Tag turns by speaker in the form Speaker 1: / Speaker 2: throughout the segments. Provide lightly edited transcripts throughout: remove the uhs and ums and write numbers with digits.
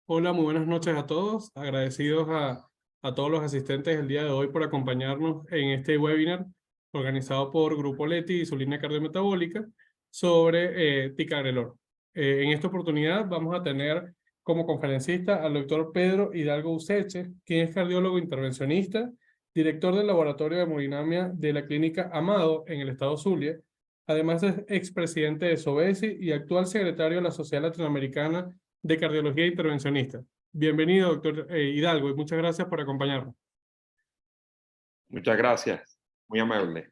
Speaker 1: Hola, muy buenas noches a todos. Agradecidos a todos los asistentes el día de hoy por acompañarnos en este webinar organizado por Grupo Leti y su línea cardiometabólica sobre ticagrelor. En esta oportunidad vamos a tener como conferencista al doctor Pedro Hidalgo Useche, quien es cardiólogo intervencionista, director del laboratorio de hemodinamia de la clínica Amado en el estado Zulia. Además es expresidente de SOBESI y actual secretario de la Sociedad Latinoamericana de Cardiología Intervencionista. Bienvenido, doctor Hidalgo, y muchas gracias por acompañarnos.
Speaker 2: Muchas gracias, muy amable.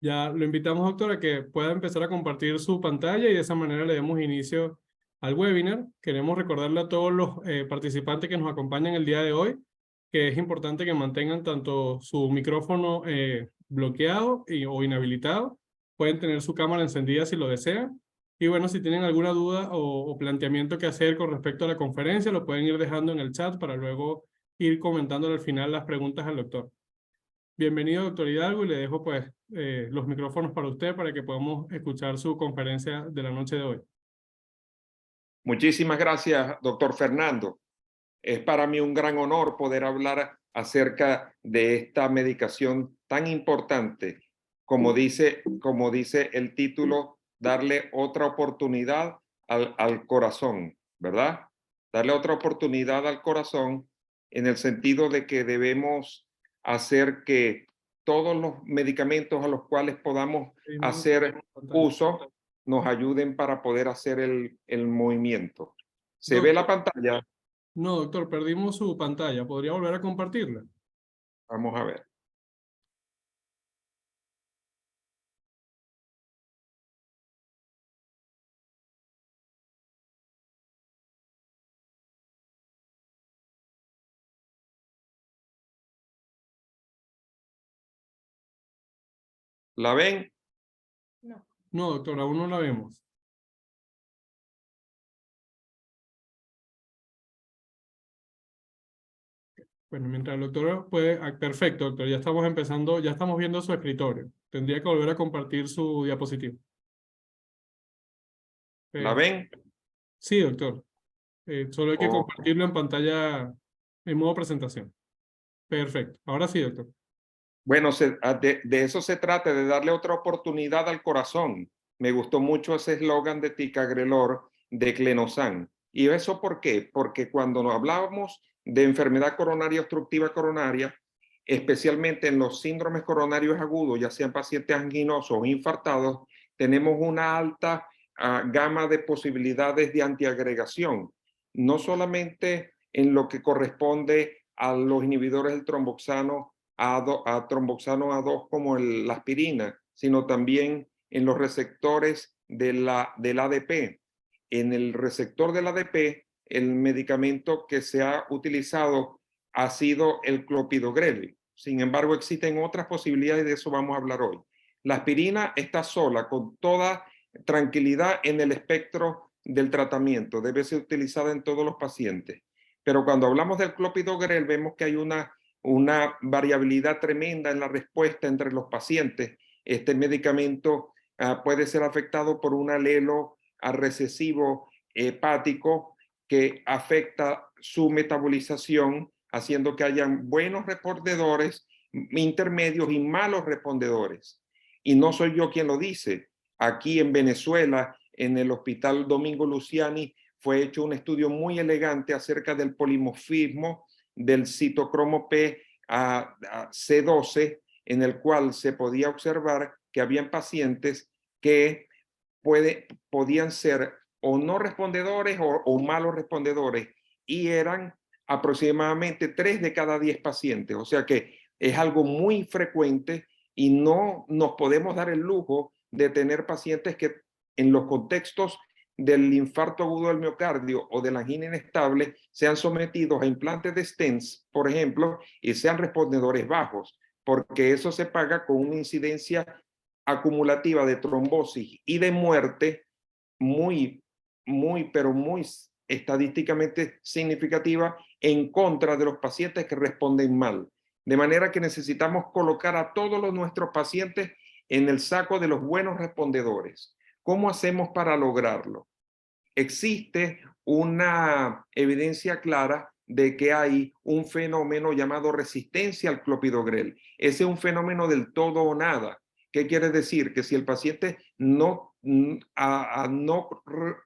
Speaker 1: Ya lo invitamos, doctor, a que pueda empezar a compartir su pantalla y de esa manera le demos inicio al webinar. Queremos recordarle a todos los participantes que nos acompañan el día de hoy que es importante que mantengan tanto su micrófono bloqueado o inhabilitado. Pueden tener su cámara encendida si lo desean. Y bueno, si tienen alguna duda o planteamiento que hacer con respecto a la conferencia, lo pueden ir dejando en el chat para luego ir comentando al final las preguntas al doctor. Bienvenido, doctor Hidalgo, y le dejo pues los micrófonos para usted para que podamos escuchar su conferencia de la noche de hoy.
Speaker 2: Muchísimas gracias, doctor Fernando. Es para mí un gran honor poder hablar acerca de esta medicación tan importante. Como dice el título, darle otra oportunidad al corazón, ¿verdad? Darle otra oportunidad al corazón en el sentido de que debemos hacer que todos los medicamentos a los cuales podamos hacer uso nos ayuden para poder hacer el movimiento. ¿Se ve la pantalla?
Speaker 1: No, doctor, perdimos su pantalla. ¿Podría volver a compartirla?
Speaker 2: Vamos a ver. ¿La ven?
Speaker 1: No. No, doctor, aún no la vemos. Bueno, mientras el doctor puede... perfecto, doctor, ya estamos empezando, ya estamos viendo su escritorio. Tendría que volver a compartir su diapositiva.
Speaker 2: ¿La ven?
Speaker 1: Sí, doctor. Solo hay que
Speaker 2: Oh.
Speaker 1: compartirlo en pantalla en modo presentación. Perfecto. Ahora sí, doctor.
Speaker 2: Bueno, de eso se trata, de darle otra oportunidad al corazón. Me gustó mucho ese eslogan de ticagrelor de Clenosan. ¿Y eso por qué? Porque cuando nos hablábamos de enfermedad coronaria obstructiva coronaria, especialmente en los síndromes coronarios agudos, ya sean pacientes anginosos o infartados, tenemos una alta gama de posibilidades de antiagregación, no solamente en lo que corresponde a los inhibidores del tromboxano a tromboxano A2 como la aspirina, sino también en los receptores del ADP. En el receptor del ADP, el medicamento que se ha utilizado ha sido el clopidogrel. Sin embargo, existen otras posibilidades, de eso vamos a hablar hoy. La aspirina está sola, con toda tranquilidad en el espectro del tratamiento. Debe ser utilizada en todos los pacientes. Pero cuando hablamos del clopidogrel, vemos que hay una variabilidad tremenda en la respuesta entre los pacientes. Este medicamento puede ser afectado por un alelo recesivo hepático que afecta su metabolización, haciendo que hayan buenos respondedores, intermedios y malos respondedores. Y no soy yo quien lo dice. Aquí en Venezuela, en el Hospital Domingo Luciani, fue hecho un estudio muy elegante acerca del polimorfismo del citocromo P a C12, en el cual se podía observar que habían pacientes que podían ser o no respondedores o malos respondedores, y eran aproximadamente 3 de cada 10 pacientes. O sea que es algo muy frecuente y no nos podemos dar el lujo de tener pacientes que en los contextos del infarto agudo del miocardio o de la angina inestable sean sometidos a implantes de stents, por ejemplo, y sean respondedores bajos, porque eso se paga con una incidencia acumulativa de trombosis y de muerte pero muy estadísticamente significativa en contra de los pacientes que responden mal. De manera que necesitamos colocar a todos nuestros pacientes en el saco de los buenos respondedores. ¿Cómo hacemos para lograrlo? Existe una evidencia clara de que hay un fenómeno llamado resistencia al clopidogrel. Ese es un fenómeno del todo o nada. ¿Qué quiere decir? Que si el paciente no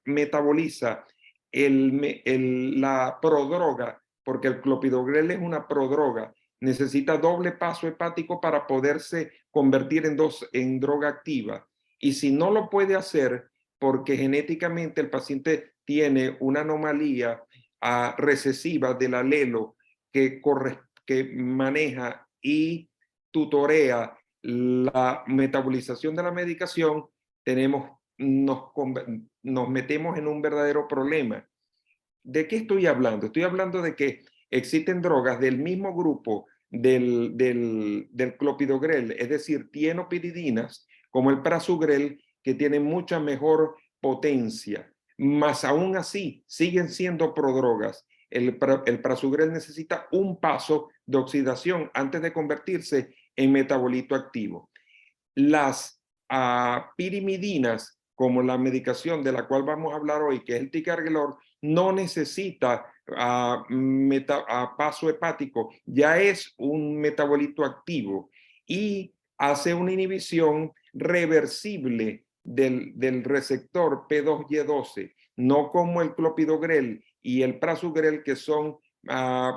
Speaker 2: metaboliza la prodroga, porque el clopidogrel es una prodroga, necesita doble paso hepático para poderse convertir en droga activa. Y si no lo puede hacer porque genéticamente el paciente tiene una anomalía recesiva del alelo que maneja y tutorea la metabolización de la medicación, nos metemos en un verdadero problema. ¿De qué estoy hablando? Estoy hablando de que existen drogas del mismo grupo del clopidogrel, es decir, tienopiridinas, como el prasugrel, que tienen mucha mejor potencia, mas aún así siguen siendo prodrogas. El prasugrel necesita un paso de oxidación antes de convertirse en metabolito activo. Las pirimidinas, como la medicación de la cual vamos a hablar hoy, que es el ticagrelor, no necesita paso hepático, ya es un metabolito activo y hace una inhibición reversible del receptor P2Y12, no como el clopidogrel y el prasugrel, que son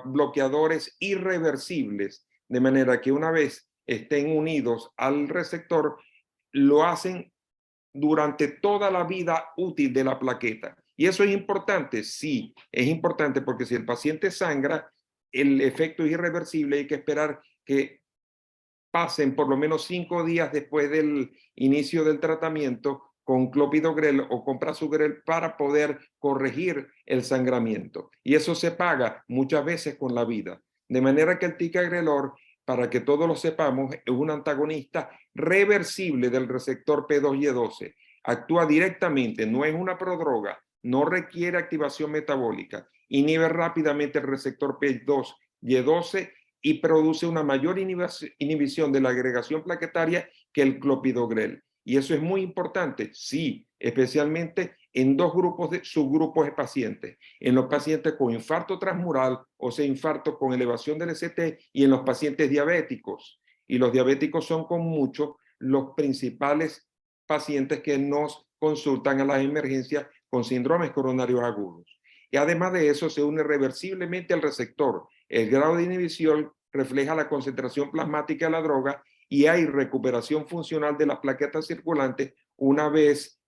Speaker 2: bloqueadores irreversibles, de manera que una vez estén unidos al receptor, lo hacen durante toda la vida útil de la plaqueta. ¿Y eso es importante? Sí, es importante, porque si el paciente sangra, el efecto es irreversible. Hay que esperar que pasen por lo menos 5 días después del inicio del tratamiento con clopidogrel o con prasugrel para poder corregir el sangramiento. Y eso se paga muchas veces con la vida. De manera que el ticagrelor, para que todos lo sepamos, es un antagonista reversible del receptor P2Y12. Actúa directamente, no es una prodroga, no requiere activación metabólica, inhibe rápidamente el receptor P2Y12 y produce una mayor inhibición de la agregación plaquetaria que el clopidogrel. Y eso es muy importante, sí, especialmente en dos subgrupos de pacientes: en los pacientes con infarto transmural, o sea, infarto con elevación del ST, y en los pacientes diabéticos. Y los diabéticos son con mucho los principales pacientes que nos consultan a las emergencias con síndromes coronarios agudos. Y además de eso, se une reversiblemente al receptor. El grado de inhibición refleja la concentración plasmática de la droga y hay recuperación funcional de las plaquetas circulantes una vez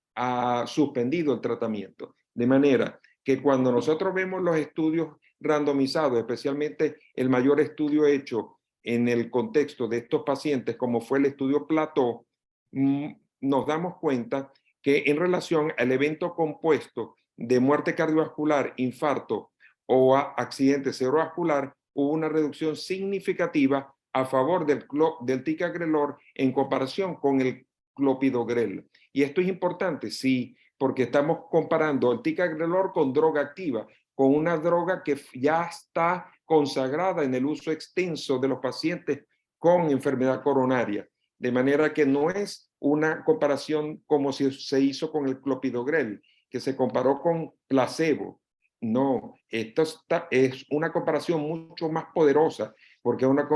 Speaker 2: suspendido el tratamiento. De manera que cuando nosotros vemos los estudios randomizados, especialmente el mayor estudio hecho en el contexto de estos pacientes, como fue el estudio Plateau, nos damos cuenta que en relación al evento compuesto de muerte cardiovascular, infarto o accidente cerebrovascular, hubo una reducción significativa a favor del ticagrelor en comparación con el clopidogrel. Y esto es importante, sí, porque estamos comparando el ticagrelor con droga activa, con una droga que ya está consagrada en el uso extenso de los pacientes con enfermedad coronaria. De manera que no es una comparación como si se hizo con el clopidogrel, que se comparó con placebo. No, esto es una comparación mucho más poderosa, porque es una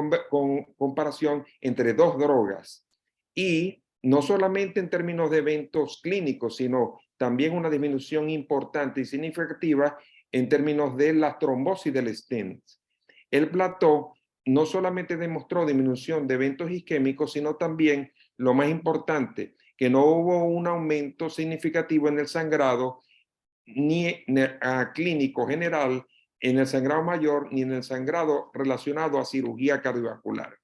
Speaker 2: comparación entre dos drogas. Y no solamente en términos de eventos clínicos, sino también una disminución importante y significativa en términos de la trombosis del stent. El Plateau no solamente demostró disminución de eventos isquémicos, sino también, lo más importante, que no hubo un aumento significativo en el sangrado, ni clínico general, en el sangrado mayor, ni en el sangrado relacionado a cirugía cardiovascular.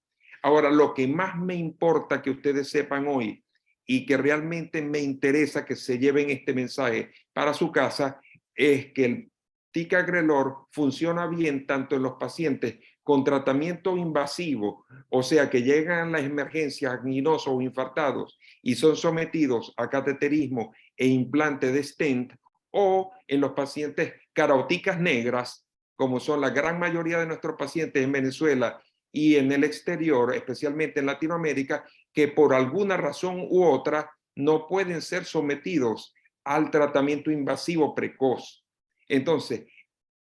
Speaker 2: Ahora, lo que más me importa que ustedes sepan hoy, y que realmente me interesa que se lleven este mensaje para su casa, es que el ticagrelor funciona bien tanto en los pacientes con tratamiento invasivo, o sea, que llegan a las emergencias anginosos o infartados y son sometidos a cateterismo e implante de stent, o en los pacientes caróticas negras, como son la gran mayoría de nuestros pacientes en Venezuela y en el exterior, especialmente en Latinoamérica, que por alguna razón u otra no pueden ser sometidos al tratamiento invasivo precoz. Entonces,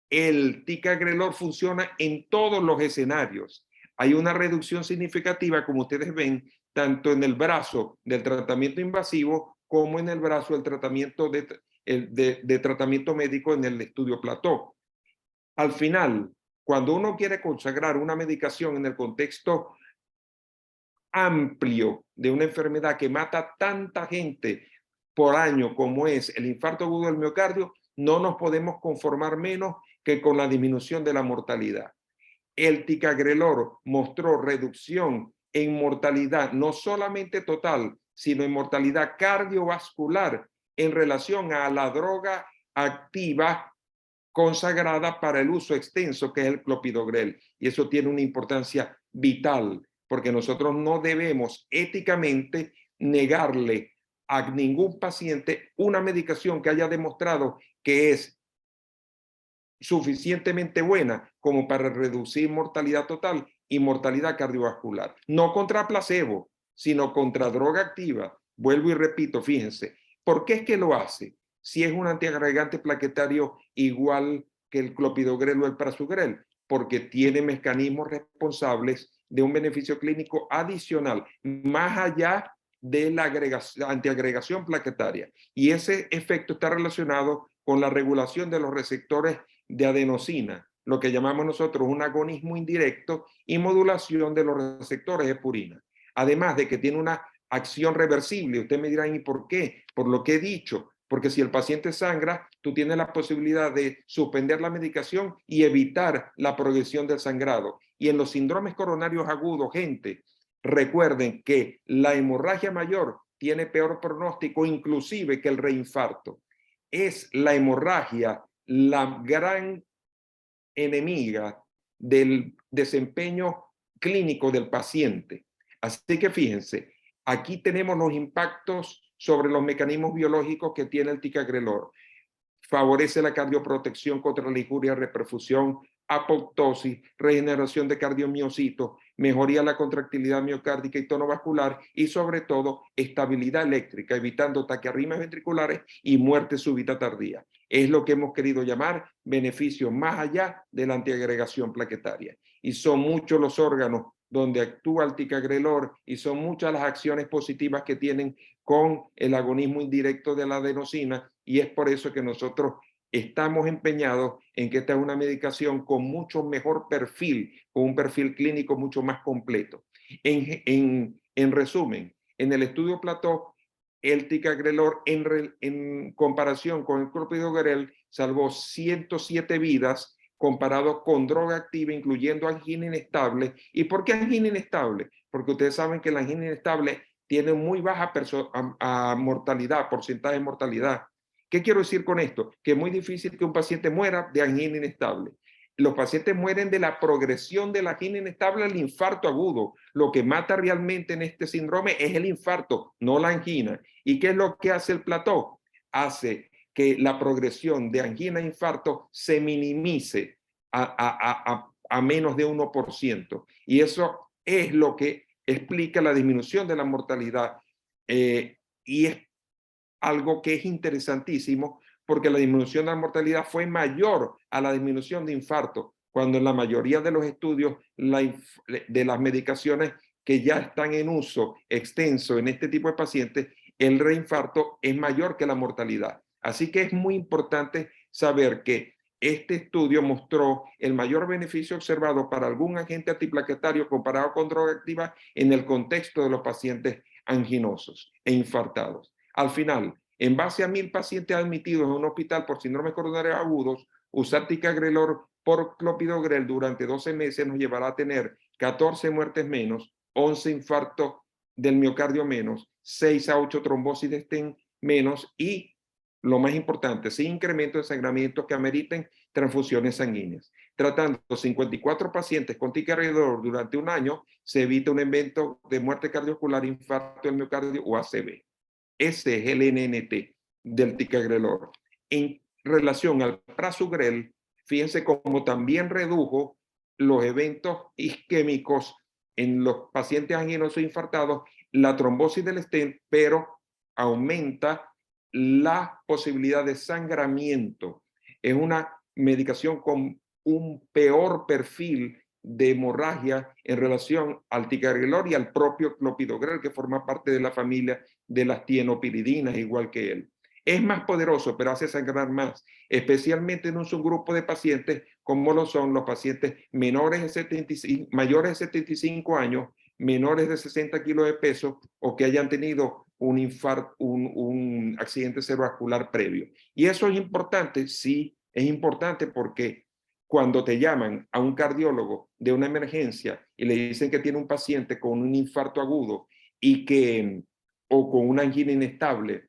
Speaker 2: el ticagrelor funciona en todos los escenarios. Hay una reducción significativa, como ustedes ven, tanto en el brazo del tratamiento invasivo como en el brazo del tratamiento de tratamiento médico en el estudio Plató. Al final, cuando uno quiere consagrar una medicación en el contexto amplio de una enfermedad que mata tanta gente por año como es el infarto agudo del miocardio, no nos podemos conformar menos que con la disminución de la mortalidad. El ticagrelor mostró reducción en mortalidad, no solamente total, sino en mortalidad cardiovascular en relación a la droga activa consagrada para el uso extenso, que es el clopidogrel. Y eso tiene una importancia vital, porque nosotros no debemos éticamente negarle a ningún paciente una medicación que haya demostrado que es suficientemente buena como para reducir mortalidad total y mortalidad cardiovascular. No contra placebo, sino contra droga activa. Vuelvo y repito, fíjense, ¿por qué es que lo hace? Si es un antiagregante plaquetario igual que el clopidogrel o el prasugrel, porque tiene mecanismos responsables de un beneficio clínico adicional, más allá de la antiagregación plaquetaria. Y ese efecto está relacionado con la regulación de los receptores de adenosina, lo que llamamos nosotros un agonismo indirecto y modulación de los receptores de purina. Además de que tiene una acción reversible. Usted me dirá, ¿y por qué? Por lo que he dicho, porque si el paciente sangra, tú tienes la posibilidad de suspender la medicación y evitar la progresión del sangrado. Y en los síndromes coronarios agudos, gente, recuerden que la hemorragia mayor tiene peor pronóstico inclusive que el reinfarto. Es la hemorragia la gran enemiga del desempeño clínico del paciente. Así que fíjense, aquí tenemos los impactos sobre los mecanismos biológicos que tiene el ticagrelor. Favorece la cardioprotección contra la injuria, reperfusión, apoptosis, regeneración de cardiomiocitos, mejoría la contractilidad miocárdica y tono vascular y sobre todo estabilidad eléctrica, evitando taquiarritmias ventriculares y muerte súbita tardía. Es lo que hemos querido llamar beneficio más allá de la antiagregación plaquetaria. Y son muchos los órganos donde actúa el ticagrelor y son muchas las acciones positivas que tienen con el agonismo indirecto de la adenosina, y es por eso que nosotros estamos empeñados en que esta es una medicación con mucho mejor perfil, con un perfil clínico mucho más completo. En resumen, en el estudio Plató, el ticagrelor en comparación con el clopidogrel salvó 107 vidas comparado con droga activa, incluyendo angina inestable. ¿Y por qué angina inestable? Porque ustedes saben que la angina inestable tiene muy baja mortalidad, porcentaje de mortalidad. ¿Qué quiero decir con esto? Que es muy difícil que un paciente muera de angina inestable. Los pacientes mueren de la progresión de la angina inestable al infarto agudo. Lo que mata realmente en este síndrome es el infarto, no la angina. ¿Y qué es lo que hace el Plató? Hace que la progresión de angina a infarto se minimice a menos de 1%. Y eso es lo que explica la disminución de la mortalidad. Y es algo que es interesantísimo porque la disminución de la mortalidad fue mayor a la disminución de infarto, cuando en la mayoría de los estudios de las medicaciones que ya están en uso extenso en este tipo de pacientes, el reinfarto es mayor que la mortalidad. Así que es muy importante saber que este estudio mostró el mayor beneficio observado para algún agente antiplaquetario comparado con droga activa en el contexto de los pacientes anginosos e infartados. Al final, en base a 1,000 pacientes admitidos en un hospital por síndromes coronarios agudos, usar ticagrelor por clopidogrel durante 12 meses nos llevará a tener 14 muertes menos, 11 infartos del miocardio menos, 6 a 8 trombosis de stent menos y, lo más importante, sin incremento de sangramientos que ameriten transfusiones sanguíneas. Tratando 54 pacientes con ticagrelor durante un año, se evita un evento de muerte cardiovascular, infarto del miocardio o ACV. Ese es el NNT del ticagrelor. En relación al prasugrel, fíjense cómo también redujo los eventos isquémicos en los pacientes anginosos infartados, la trombosis del stent, pero aumenta la posibilidad de sangramiento es una medicación con un peor perfil de hemorragia en relación al ticagrelor y al propio clopidogrel, que forma parte de la familia de las tienopiridinas, igual que él. Es más poderoso, pero hace sangrar más, especialmente en un subgrupo de pacientes como lo son los pacientes mayores de 75 años, menores de 60 kilos de peso o que hayan tenido un infarto, un accidente cerebrovascular previo. Y eso es importante, sí, es importante porque cuando te llaman a un cardiólogo de una emergencia y le dicen que tiene un paciente con un infarto agudo o con una angina inestable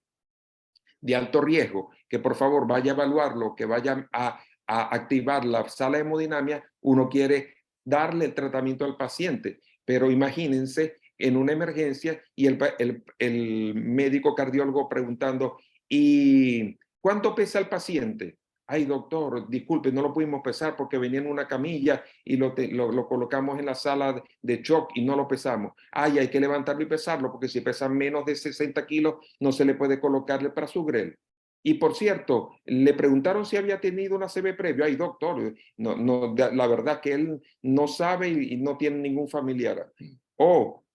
Speaker 2: de alto riesgo, que por favor vaya a evaluarlo, que vaya a activar la sala de hemodinamia, uno quiere darle el tratamiento al paciente. Pero imagínense en una emergencia y el médico cardiólogo preguntando, ¿y cuánto pesa el paciente? Ay, doctor, disculpe, no lo pudimos pesar porque venía en una camilla y lo colocamos en la sala de shock y no lo pesamos. Ay, hay que levantarlo y pesarlo porque si pesa menos de 60 kilos no se le puede colocarle prasugrel. Y por cierto, le preguntaron si había tenido una ACV previo. Ay, doctor, la verdad que él no sabe y no tiene ningún familiar. O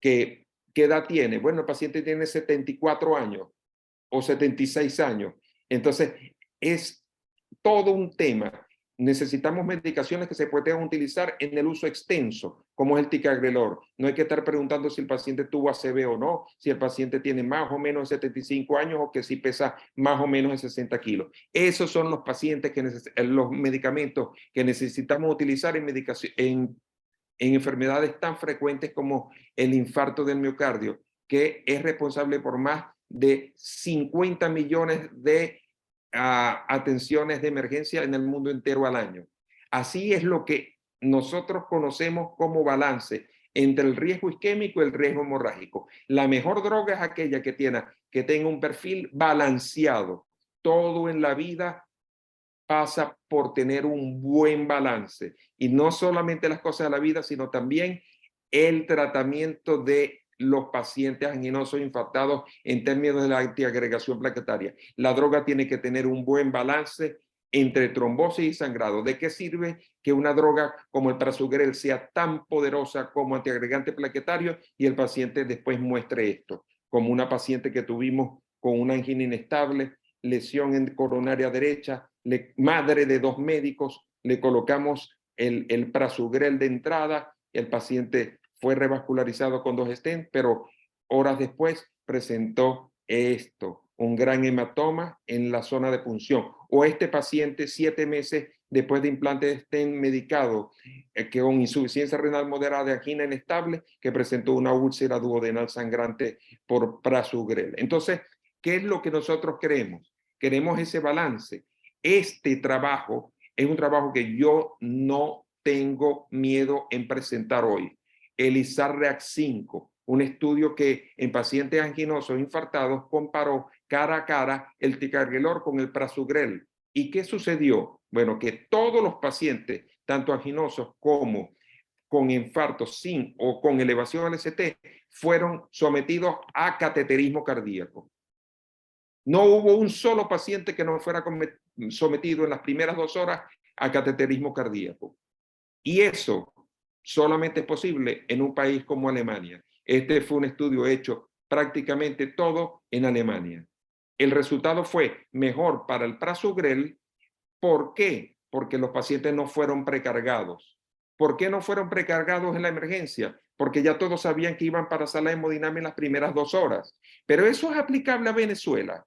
Speaker 2: ¿qué edad tiene? Bueno, el paciente tiene 74 años o 76 años. Entonces, es todo un tema. Necesitamos medicaciones que se puedan utilizar en el uso extenso, como es el ticagrelor. No hay que estar preguntando si el paciente tuvo ACV o no, si el paciente tiene más o menos de 75 años o que si pesa más o menos de 60 kilos. Esos son los pacientes los medicamentos que necesitamos utilizar en enfermedades tan frecuentes como el infarto del miocardio, que es responsable por más de 50 millones de atenciones de emergencia en el mundo entero al año. Así es lo que nosotros conocemos como balance entre el riesgo isquémico y el riesgo hemorrágico. La mejor droga es aquella que tenga un perfil balanceado. Todo en la vida pasa por tener un buen balance. Y no solamente las cosas de la vida, sino también el tratamiento de los pacientes anginosos infartados en términos de la antiagregación plaquetaria. La droga tiene que tener un buen balance entre trombosis y sangrado. ¿De qué sirve que una droga como el prasugrel sea tan poderosa como antiagregante plaquetario y el paciente después muestre esto? Como una paciente que tuvimos con una angina inestable, lesión en coronaria derecha, madre de 2 médicos, le colocamos el prasugrel de entrada, el paciente fue revascularizado con 2 stents, pero horas después presentó esto, un gran hematoma en la zona de punción. O este paciente 7 meses después de implante de stent medicado, que con insuficiencia renal moderada de angina inestable, que presentó una úlcera duodenal sangrante por prasugrel. Entonces, ¿qué es lo que nosotros queremos? Queremos ese balance. Este trabajo es un trabajo que yo no tengo miedo en presentar hoy. El ISAR-REACT 5, un estudio que en pacientes anginosos infartados comparó cara a cara el ticagrelor con el prasugrel. ¿Y qué sucedió? Bueno, que todos los pacientes, tanto anginosos como con infarto sin o con elevación al ST, fueron sometidos a cateterismo cardíaco. No hubo un solo paciente que no fuera sometido en las primeras 2 horas a cateterismo cardíaco. Y eso solamente es posible en un país como Alemania. Este fue un estudio hecho prácticamente todo en Alemania. El resultado fue mejor para el prasugrel. ¿Por qué? Porque los pacientes no fueron precargados. ¿Por qué no fueron precargados en la emergencia? Porque ya todos sabían que iban para sala de hemodinamia en las primeras 2 horas. Pero eso es aplicable a Venezuela.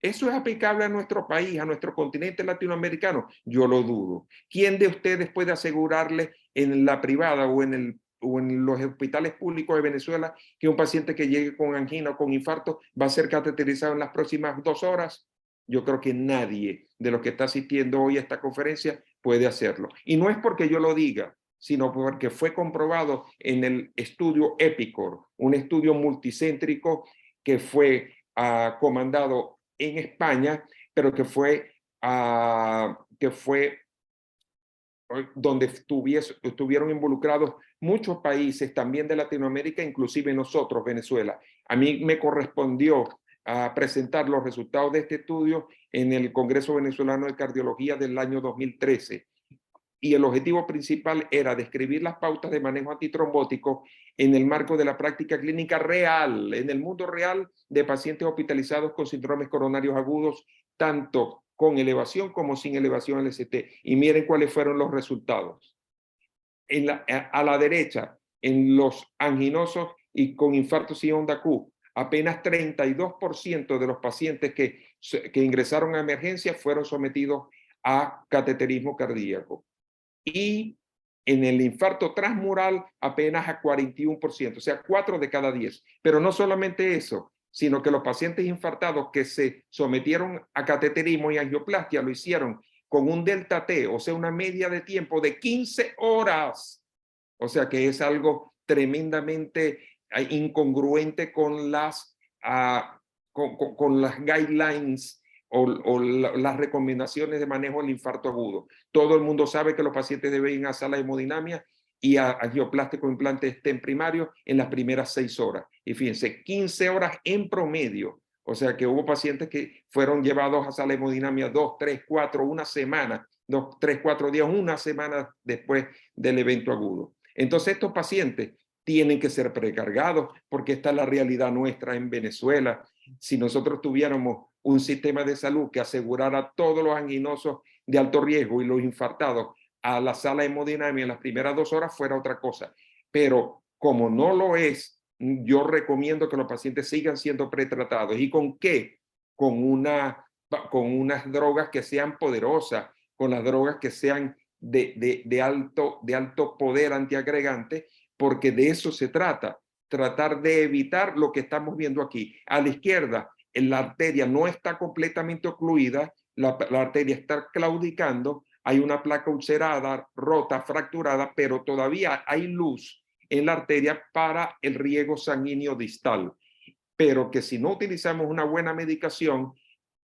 Speaker 2: ¿Eso es aplicable a nuestro país, a nuestro continente latinoamericano? Yo lo dudo. ¿Quién de ustedes puede asegurarle en la privada o en los hospitales públicos de Venezuela que un paciente que llegue con angina o con infarto va a ser cateterizado en las próximas 2 horas? Yo creo que nadie de los que está asistiendo hoy a esta conferencia puede hacerlo. Y no es porque yo lo diga, sino porque fue comprobado en el estudio EPICOR, un estudio multicéntrico que fue comandado en España, pero que fue donde estuvieron involucrados muchos países también de Latinoamérica, inclusive nosotros, Venezuela. A mí me correspondió a presentar los resultados de este estudio en el Congreso Venezolano de Cardiología del año 2013. Y el objetivo principal era describir las pautas de manejo antitrombótico en el marco de la práctica clínica real, en el mundo real de pacientes hospitalizados con síndromes coronarios agudos, tanto con elevación como sin elevación LST. Y miren cuáles fueron los resultados. A la derecha, en los anginosos y con infarto sin onda Q, apenas 32% de los pacientes que ingresaron a emergencia fueron sometidos a cateterismo cardíaco. Y en el infarto transmural apenas a 41%, o sea, 4 de cada 10. Pero no solamente eso, sino que los pacientes infartados que se sometieron a cateterismo y angioplastia lo hicieron con un delta T, o sea, una media de tiempo de 15 horas. O sea, que es algo tremendamente incongruente con las, con las guidelines o las recomendaciones de manejo del infarto agudo. Todo el mundo sabe que los pacientes deben ir a sala de hemodinamia y a angioplástico implante stent primario en las primeras 6 horas. Y fíjense, 15 horas en promedio. O sea que hubo pacientes que fueron llevados a sala de hemodinamia 2, 3, 4, una semana, 2, 3, 4 días, una semana después del evento agudo. Entonces estos pacientes tienen que ser precargados porque esta es la realidad nuestra en Venezuela. Si nosotros tuviéramos un sistema de salud que asegurara a todos los anginosos de alto riesgo y los infartados a la sala de hemodinamia en las primeras 2 horas, fuera otra cosa. Pero como no lo es, yo recomiendo que los pacientes sigan siendo pretratados. ¿Y con qué? Con unas drogas que sean poderosas, con las drogas que sean de alto poder antiagregante, porque de eso se trata. Tratar de evitar lo que estamos viendo aquí. A la izquierda, la arteria no está completamente ocluida, la arteria está claudicando, hay una placa ulcerada, rota, fracturada, pero todavía hay luz en la arteria para el riego sanguíneo distal. Pero que si no utilizamos una buena medicación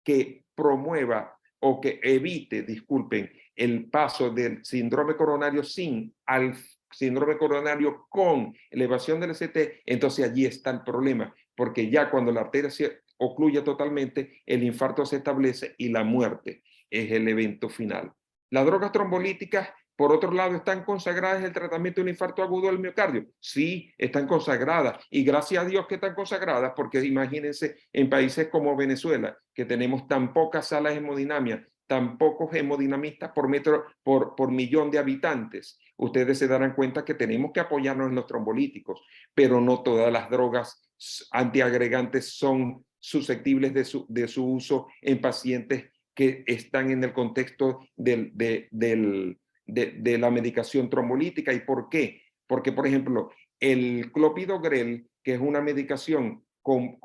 Speaker 2: que promueva o que evite, disculpen, el paso del síndrome coronario sin al síndrome coronario con elevación del ST, entonces allí está el problema, porque ya cuando la arteria se ocluye totalmente, el infarto se establece y la muerte es el evento final. Las drogas trombolíticas, por otro lado, ¿están consagradas en el tratamiento de un infarto agudo del miocardio? Sí, están consagradas. Y gracias a Dios que están consagradas, porque imagínense en países como Venezuela, que tenemos tan pocas salas de hemodinamia, tan pocos hemodinamistas por millón de habitantes. Ustedes se darán cuenta que tenemos que apoyarnos en los trombolíticos, pero no todas las drogas antiagregantes son susceptibles de su uso en pacientes que están en el contexto de la medicación trombolítica. ¿Y por qué? Porque, por ejemplo, el clopidogrel, que es una medicación con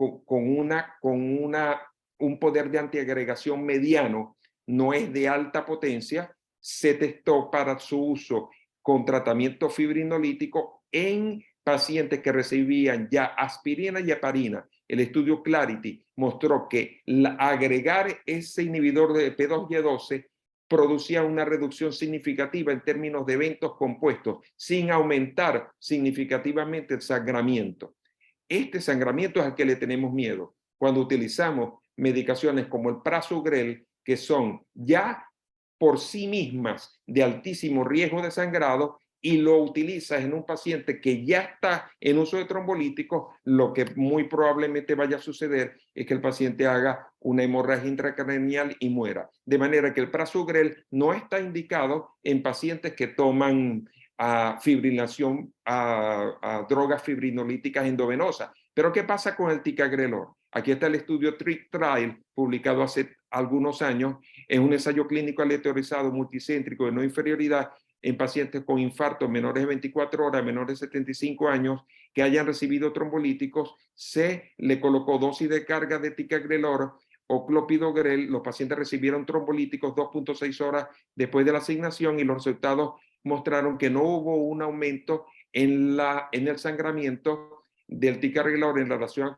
Speaker 2: un poder de antiagregación mediano, no es de alta potencia, se testó para su uso con tratamiento fibrinolítico en pacientes que recibían ya aspirina y heparina. El estudio Clarity mostró que agregar ese inhibidor de P2Y12 producía una reducción significativa en términos de eventos compuestos, sin aumentar significativamente el sangramiento. Este sangramiento es al que le tenemos miedo cuando utilizamos medicaciones como el prasugrel, que son ya por sí mismas de altísimo riesgo de sangrado, y lo utilizas en un paciente que ya está en uso de trombolíticos, lo que muy probablemente vaya a suceder es que el paciente haga una hemorragia intracraneal y muera. De manera que el prasugrel no está indicado en pacientes que toman fibrilación, drogas fibrinolíticas endovenosas. Pero ¿qué pasa con el ticagrelor? Aquí está el estudio Trial, publicado hace algunos años, en un ensayo clínico aleatorizado multicéntrico de no inferioridad en pacientes con infarto menores de 24 horas, menores de 75 años, que hayan recibido trombolíticos. Se le colocó dosis de carga de ticagrelor o clopidogrel. Los pacientes recibieron trombolíticos 2.6 horas después de la asignación, y los resultados mostraron que no hubo un aumento en el sangramiento del ticagrelor en relación al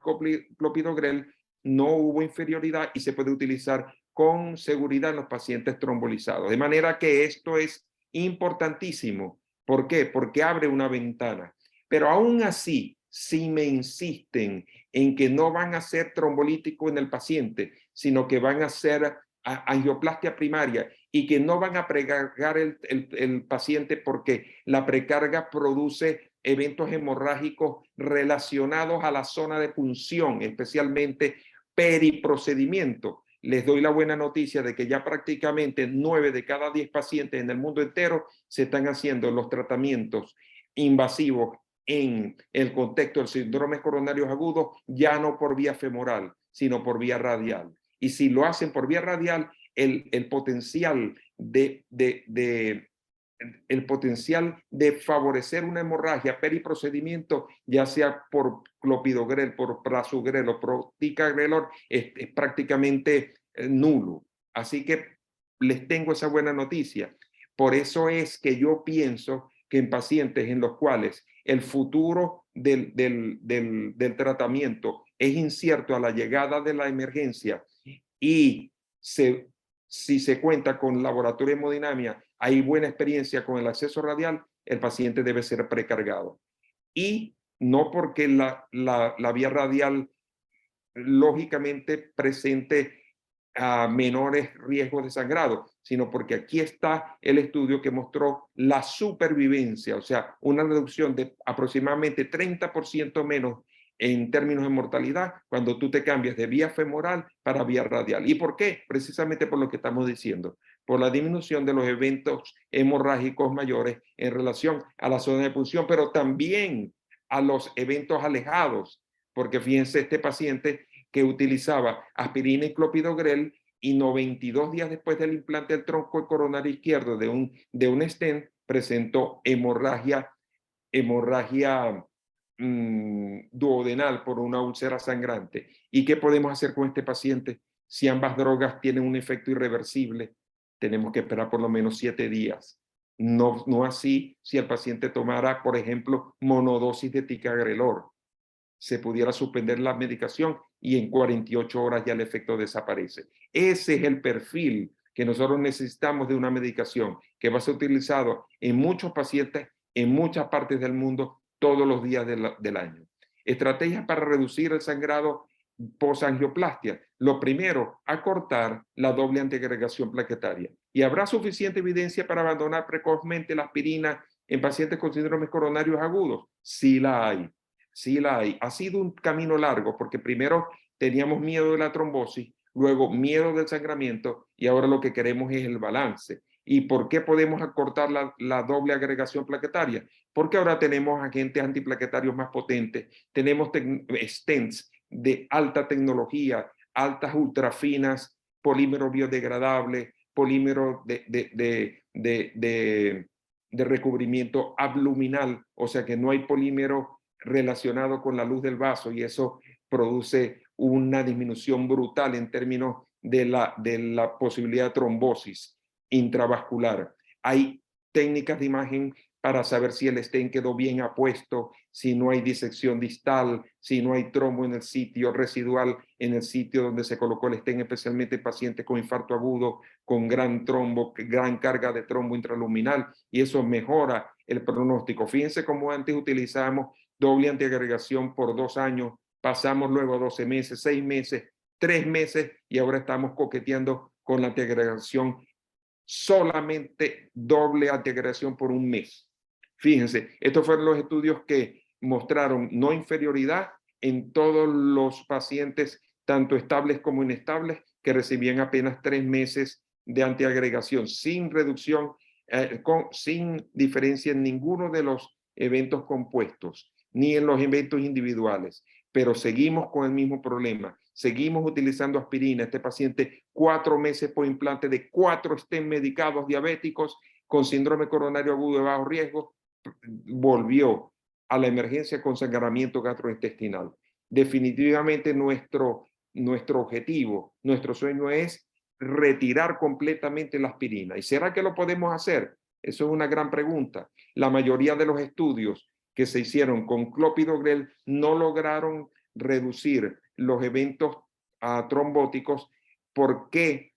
Speaker 2: clopidogrel. No hubo inferioridad y se puede utilizar con seguridad en los pacientes trombolizados. De manera que esto es importantísimo. ¿Por qué? Porque abre una ventana. Pero aún así, si me insisten en que no van a ser trombolítico en el paciente, sino que van a ser angioplastia primaria y que no van a precargar el paciente porque la precarga produce eventos hemorrágicos relacionados a la zona de punción, especialmente periprocedimiento. Les doy la buena noticia de que ya prácticamente 9 de cada 10 pacientes en el mundo entero se están haciendo los tratamientos invasivos en el contexto del síndrome coronarios agudos, ya no por vía femoral, sino por vía radial. Y si lo hacen por vía radial, el potencial el potencial de favorecer una hemorragia periprocedimiento, ya sea por clopidogrel, por prasugrel o por ticagrelor, es prácticamente nulo. Así que les tengo esa buena noticia. Por eso es que yo pienso que en pacientes en los cuales el futuro del tratamiento es incierto a la llegada de la emergencia y si se cuenta con laboratorio de hemodinamia, hay buena experiencia con el acceso radial, el paciente debe ser precargado. Y no porque la vía radial lógicamente presente a menores riesgos de sangrado, sino porque aquí está el estudio que mostró la supervivencia, o sea, una reducción de aproximadamente 30% menos en términos de mortalidad cuando tú te cambias de vía femoral para vía radial. ¿Y por qué? Precisamente por lo que estamos diciendo, por la disminución de los eventos hemorrágicos mayores en relación a la zona de punción, pero también a los eventos alejados, porque fíjense, este paciente que utilizaba aspirina y clopidogrel y 92 días después del implante del tronco coronario izquierdo de un stent presentó hemorragia duodenal por una úlcera sangrante. ¿Y qué podemos hacer con este paciente? Si ambas drogas tienen un efecto irreversible, tenemos que esperar por lo menos 7 días. No así si el paciente tomara, por ejemplo, monodosis de ticagrelor. Se pudiera suspender la medicación y en 48 horas ya el efecto desaparece. Ese es el perfil que nosotros necesitamos de una medicación que va a ser utilizado en muchos pacientes en muchas partes del mundo todos los días del año. Estrategias para reducir el sangrado posangioplastia. Lo primero, acortar la doble antiagregación plaquetaria. ¿Y habrá suficiente evidencia para abandonar precozmente la aspirina en pacientes con síndromes coronarios agudos? Sí la hay. Sí la hay. Ha sido un camino largo porque primero teníamos miedo de la trombosis, luego miedo del sangramiento y ahora lo que queremos es el balance. ¿Y por qué podemos acortar la doble agregación plaquetaria? Porque ahora tenemos agentes antiplaquetarios más potentes, tenemos stents de alta tecnología, altas ultrafinas, polímero biodegradable, polímero de recubrimiento abluminal, o sea que no hay polímero relacionado con la luz del vaso y eso produce una disminución brutal en términos de la posibilidad de trombosis intravascular. Hay técnicas de imagen para saber si el stent quedó bien apuesto, si no hay disección distal, si no hay trombo en el sitio residual, en el sitio donde se colocó el stent, especialmente en pacientes con infarto agudo, con gran trombo, gran carga de trombo intraluminal, y eso mejora el pronóstico. Fíjense cómo antes utilizábamos doble antiagregación por 2 años, pasamos luego a 12 meses, 6 meses, 3 meses, y ahora estamos coqueteando con la antiagregación solamente doble antiagregación por 1 mes. Fíjense, estos fueron los estudios que mostraron no inferioridad en todos los pacientes, tanto estables como inestables, que recibían apenas 3 meses de antiagregación, sin reducción, sin diferencia en ninguno de los eventos compuestos, ni en los eventos individuales. Pero seguimos con el mismo problema. Seguimos utilizando aspirina. Este paciente 4 meses por implante de 4 stents medicados diabéticos con síndrome coronario agudo de bajo riesgo, volvió a la emergencia con sangramiento gastrointestinal. Definitivamente nuestro objetivo, nuestro sueño es retirar completamente la aspirina. ¿Y será que lo podemos hacer? Eso es una gran pregunta. La mayoría de los estudios que se hicieron con clopidogrel no lograron reducir los eventos trombóticos porque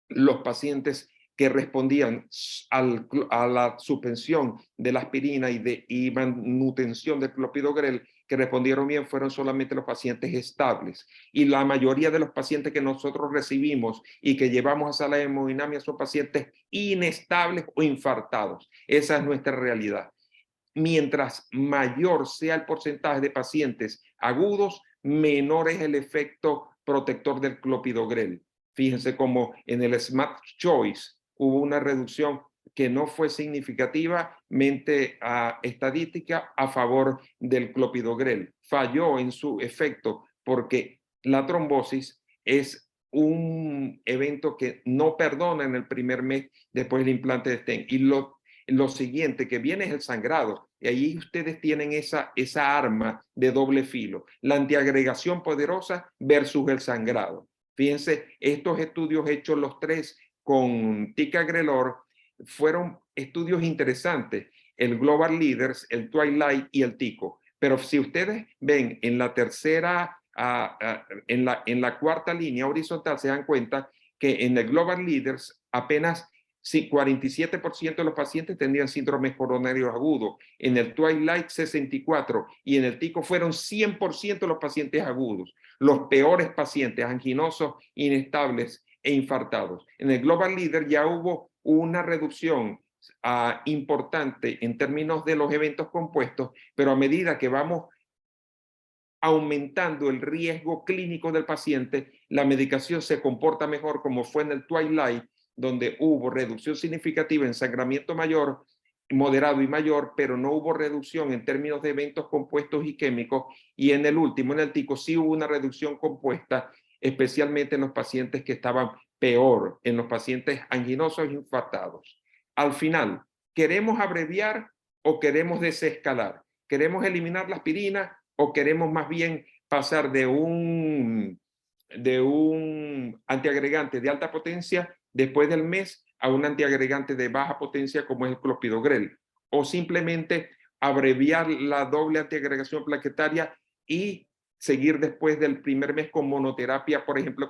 Speaker 2: los pacientes que respondían a la suspensión de la aspirina y manutención del clopidogrel, que respondieron bien fueron solamente los pacientes estables. Y la mayoría de los pacientes que nosotros recibimos y que llevamos a sala de hemodinamia son pacientes inestables o infartados. Esa es nuestra realidad. Mientras mayor sea el porcentaje de pacientes agudos, menor es el efecto protector del clopidogrel. Fíjense como en el Smart Choice hubo una reducción que no fue significativamente estadística a favor del clopidogrel. Falló en su efecto porque la trombosis es un evento que no perdona en el primer mes después del implante de stent. Y lo siguiente que viene es el sangrado. Y ahí ustedes tienen esa arma de doble filo. La antiagregación poderosa versus el sangrado. Fíjense, estos estudios hechos los tres con ticagrelor fueron estudios interesantes. El Global Leaders, el Twilight y el TICO. Pero si ustedes ven en la tercera, en la cuarta línea horizontal, se dan cuenta que en el Global Leaders apenas 47% de los pacientes tendrían síndromes coronarios agudos. En el Twilight, 64%. Y en el TICO fueron 100% de los pacientes agudos. Los peores pacientes, anginosos, inestables e infartados. En el Global Leader ya hubo una reducción importante en términos de los eventos compuestos, pero a medida que vamos aumentando el riesgo clínico del paciente, la medicación se comporta mejor, como fue en el Twilight, donde hubo reducción significativa en sangramiento mayor, moderado y mayor, pero no hubo reducción en términos de eventos compuestos isquémicos, y en el último, en el TICO, sí hubo una reducción compuesta, especialmente en los pacientes que estaban peor, en los pacientes anginosos e infartados. Al final, ¿queremos abreviar o queremos desescalar? ¿Queremos eliminar la aspirina o queremos más bien pasar de un antiagregante de alta potencia después del mes a un antiagregante de baja potencia como es el clopidogrel? O simplemente abreviar la doble antiagregación plaquetaria y seguir después del primer mes con monoterapia, por ejemplo,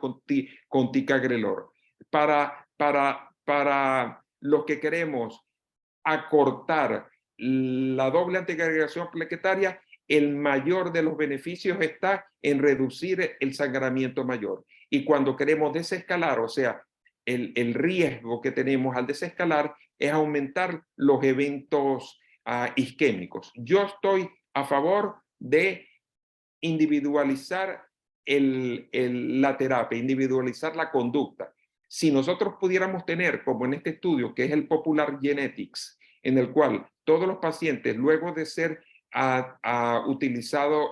Speaker 2: con ticagrelor. Para los que queremos acortar la doble antiagregación plaquetaria, el mayor de los beneficios está en reducir el sangramiento mayor. Y cuando queremos desescalar, o sea, el riesgo que tenemos al desescalar es aumentar los eventos isquémicos. Yo estoy a favor de individualizar la terapia, individualizar la conducta. Si nosotros pudiéramos tener, como en este estudio, que es el Popular Genetics, en el cual todos los pacientes, luego de ser utilizado,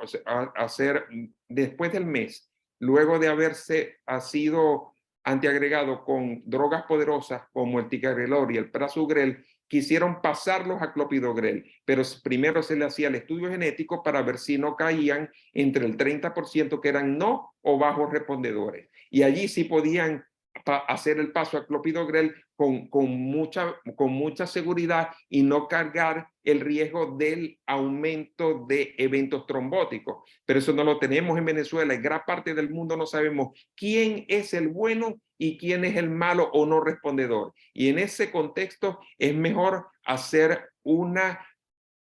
Speaker 2: después del mes, luego de haberse sido antiagregado con drogas poderosas como el ticagrelor y el prasugrel, quisieron pasarlos a clopidogrel, pero primero se le hacía el estudio genético para ver si no caían entre el 30% que eran no o bajos respondedores. Y allí sí podían hacer el paso a clopidogrel con mucha seguridad y no cargar el riesgo del aumento de eventos trombóticos. Pero eso no lo tenemos en Venezuela. En gran parte del mundo no sabemos quién es el bueno y quién es el malo o no respondedor. Y en ese contexto es mejor hacer una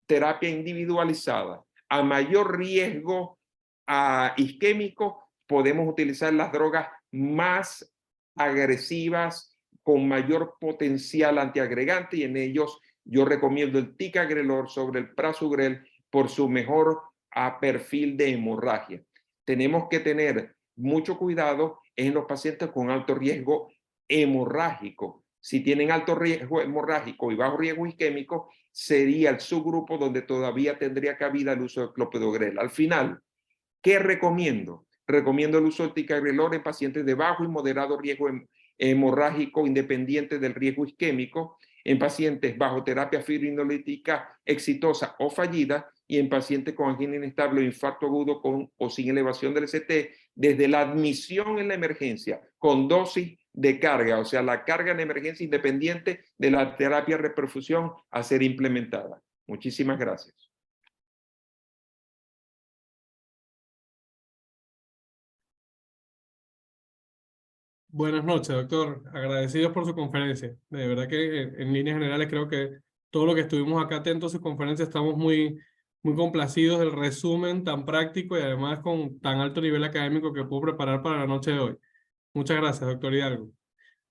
Speaker 2: terapia individualizada. A mayor riesgo isquémico, podemos utilizar las drogas más agresivas con mayor potencial antiagregante, y en ellos yo recomiendo el ticagrelor sobre el prasugrel por su mejor perfil de hemorragia. Tenemos que tener mucho cuidado en los pacientes con alto riesgo hemorrágico. Si tienen alto riesgo hemorrágico y bajo riesgo isquémico, sería el subgrupo donde todavía tendría cabida el uso de clopidogrel. Al final, ¿qué recomiendo? Recomiendo el uso de ticagrelor en pacientes de bajo y moderado riesgo hemorrágico independiente del riesgo isquémico, en pacientes bajo terapia fibrinolítica exitosa o fallida, y en pacientes con angina inestable o infarto agudo con o sin elevación del ST, desde la admisión en la emergencia con dosis de carga, o sea, la carga en emergencia independiente de la terapia de reperfusión a ser implementada. Muchísimas gracias.
Speaker 1: Buenas noches, doctor. Agradecidos por su conferencia. De verdad que en líneas generales creo que todo lo que estuvimos acá atentos a su conferencia estamos muy complacidos del resumen tan práctico y además con tan alto nivel académico que pudo preparar para la noche de hoy. Muchas gracias, doctor Hidalgo.